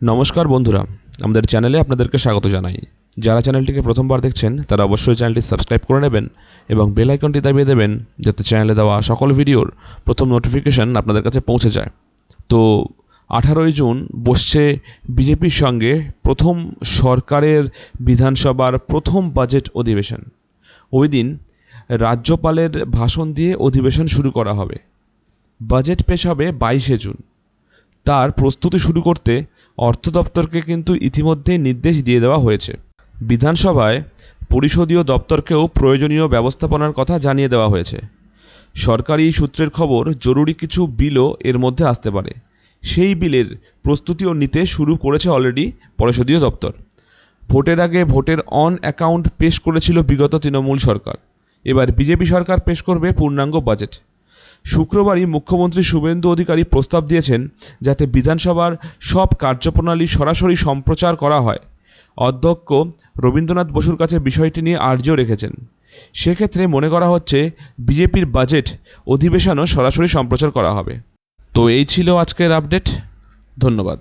নমস্কার বন্ধুরা, আমাদের চ্যানেলে আপনাদেরকে স্বাগত জানাই। যারা চ্যানেলটিকে প্রথমবার দেখছেন তারা অবশ্যই চ্যানেলটি সাবস্ক্রাইব করে নেবেন এবং বেল আইকনটি দাবিয়ে দেবেন, যাতে চ্যানেলে দেওয়া সকল ভিডিওর প্রথম নোটিফিকেশন আপনাদের কাছে পৌঁছে যায়। তো 18ই জুন বসছে বিজেপির সঙ্গে প্রথম সরকারের বিধানসভার প্রথম বাজেট অধিবেশন। ওই দিন রাজ্যপালের ভাষণ দিয়ে অধিবেশন শুরু করা হবে। বাজেট পেশ হবে 22শে জুন। তার প্রস্তুতি শুরু করতে অর্থ দপ্তরকে কিন্তু ইতিমধ্যেই নির্দেশ দিয়ে দেওয়া হয়েছে। বিধানসভায় পরিষদীয় দপ্তরকেও প্রয়োজনীয় ব্যবস্থাপনার কথা জানিয়ে দেওয়া হয়েছে। সরকারি সূত্রের খবর, জরুরি কিছু বিলও এর মধ্যে আসতে পারে। সেই বিলের প্রস্তুতিও নিতে শুরু করেছে অলরেডি পরিষদীয় দপ্তর। ভোটের আগে ভোটের অন অ্যাকাউন্ট পেশ করেছিল বিগত তৃণমূল সরকার। এবার বিজেপি সরকার পেশ করবে পূর্ণাঙ্গ বাজেট। শুক্রবারই মুখ্যমন্ত্রী শুভেন্দু অধিকারী প্রস্তাব দিয়েছেন যাতে বিধানসভার সব কার্যপ্রণালী সরাসরি সম্প্রচার করা হয়। অধ্যক্ষ রবীন্দ্রনাথ বসুর কাছে বিষয়টি নিয়ে আর্জিও রেখেছেন। সেক্ষেত্রে মনে করা হচ্ছে বিজেপির বাজেট অধিবেশনও সরাসরি সম্প্রচার করা হবে। তো এই ছিল আজকের আপডেট। ধন্যবাদ।